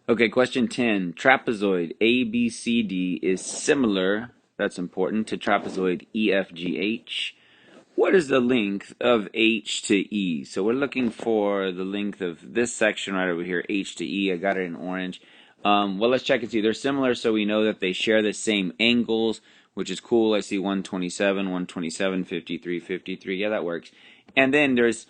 Okay, question 10. Trapezoid ABCD is similar, that's important, to trapezoid EFGH. What is the length of H to E? So we're looking for the length of this section right over here, H to E. I got it in orange. Well, let's check and see. They're similar, so we know that they share the same angles, which is cool. I see 127, 127, 53, 53. Yeah, that works. And then there's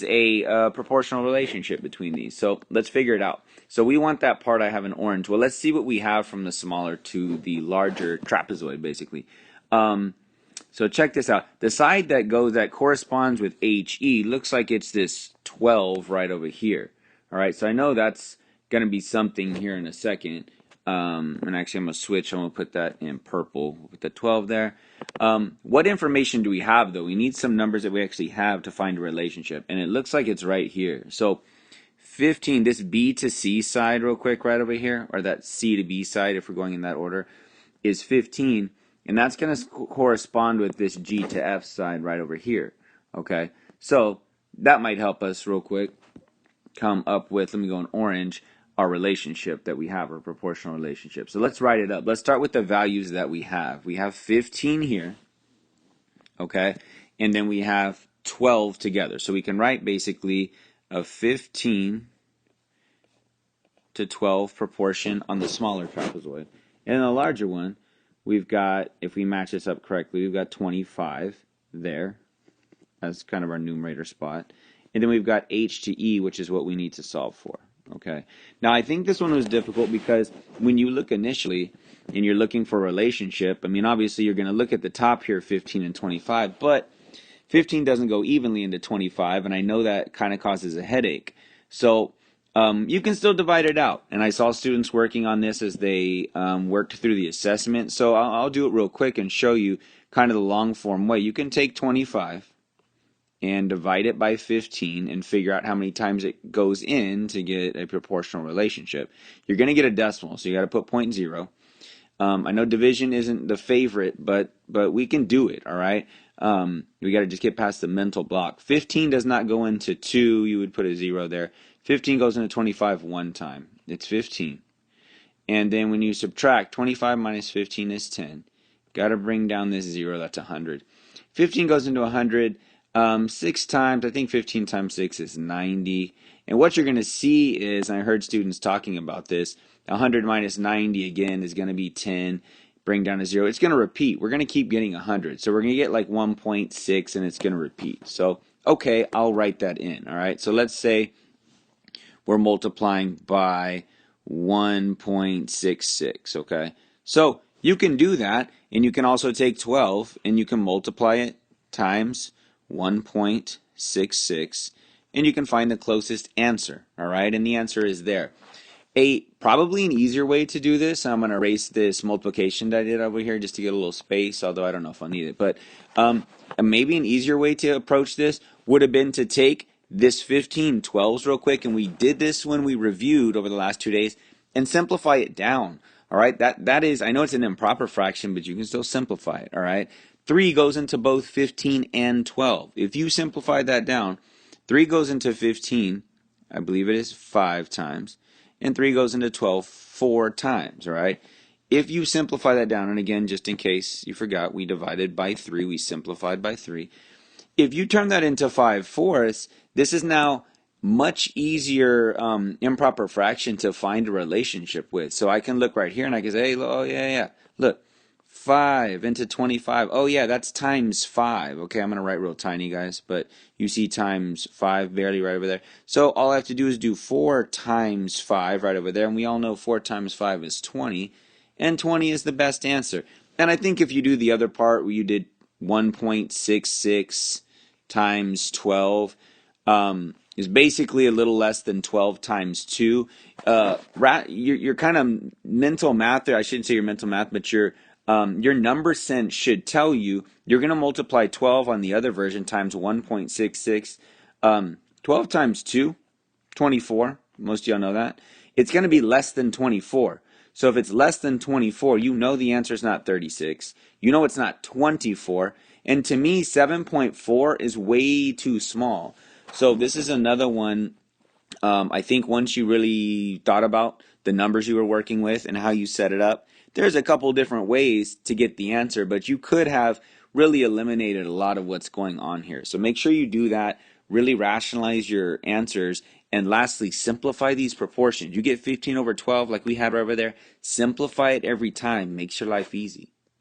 a proportional relationship between these. So let's figure it out. So we want that part I have in orange. Well, let's see what we have from the smaller to the larger trapezoid, basically. So check this out. The side that corresponds with HE looks like it's this 12 right over here. All right, so I know that's going to be something here in a second. And actually, I'm going to switch. I'm going to put that in purple with the 12 there. What information do we have, though? We need some numbers that we actually have to find a relationship. And it looks like it's right here. So 15, this B to C side real quick right over here, or that C to B side if we're going in that order, is 15. And that's going to correspond with this G to F side right over here. Okay, so that might help us real quick come up with, let me go in orange, our relationship that we have, our proportional relationship. So let's write it up. Let's start with the values that we have. We have 15 here, okay, and then we have 12 together. So we can write basically a 15 to 12 proportion on the smaller trapezoid. And in the larger one, we've got, if we match this up correctly, we've got 25 there. That's kind of our numerator spot. And then we've got H to E, which is what we need to solve for. Okay. Now, I think this one was difficult because when you look initially and you're looking for a relationship, I mean, obviously you're going to look at the top here, 15 and 25, but 15 doesn't go evenly into 25, and I know that kind of causes a headache. So you can still divide it out. And I saw students working on this as they worked through the assessment. So I'll do it real quick and show you kind of the long form way. You can take 25 and divide it by 15 and figure out how many times it goes in to get a proportional relationship. You're going to get a decimal, so you got to put 0.0. I know division isn't the favorite, but we can do it, all right? We got to just get past the mental block. 15 does not go into 2. You would put a 0 there. 15 goes into 25 one time. It's 15. And then when you subtract, 25 minus 15 is 10. Got to bring down this 0. That's 100. 15 goes into 100 6 times. I think 15 times 6 is 90. And what you're going to see is, and I heard students talking about this, 100 minus 90 again is going to be 10. Bring down a 0. It's going to repeat. We're going to keep getting 100. So we're going to get like 1.6 and it's going to repeat. So, okay, I'll write that in. All right. So let's say we're multiplying by 1.66. Okay. So you can do that, and you can also take 12 and you can multiply it times 1.66, and you can find the closest answer, all right? And the answer is there. Probably an easier way to do this, I'm going to erase this multiplication that I did over here just to get a little space, although I don't know if I'll need it, but maybe an easier way to approach this would have been to take this 15 12s real quick, and we did this when we reviewed over the last 2 days, and simplify it down, all right? That is, I know it's an improper fraction, but you can still simplify it, all right? 3 goes into both 15 and 12. If you simplify that down, 3 goes into 15, I believe it is 5 times, and 3 goes into 12 4 times, all right? If you simplify that down, and again, just in case you forgot, we divided by 3, we simplified by 3. If you turn that into 5/4, this is now much easier improper fraction to find a relationship with. So I can look right here and I can say, hey, oh, yeah, look. 5 into 25. Oh, yeah, that's times 5. Okay, I'm going to write real tiny, guys, but you see times 5 barely right over there. So all I have to do is do 4 times 5 right over there, and we all know 4 times 5 is 20, and 20 is the best answer. And I think if you do the other part where you did 1.66 times 12, is basically a little less than 12 times 2. Your kind of mental math there, I shouldn't say your mental math, but your number sense should tell you you're going to multiply 12 on the other version times 1.66. 12 times 2, 24. Most of y'all know that. It's going to be less than 24. So if it's less than 24, you know the answer is not 36. You know it's not 24. And to me, 7.4 is way too small. So this is another one I think once you really thought about the numbers you were working with and how you set it up, there's a couple different ways to get the answer, but you could have really eliminated a lot of what's going on here. So make sure you do that, really rationalize your answers, and lastly, simplify these proportions. You get 15 over 12 like we had over there, simplify it every time, makes your life easy.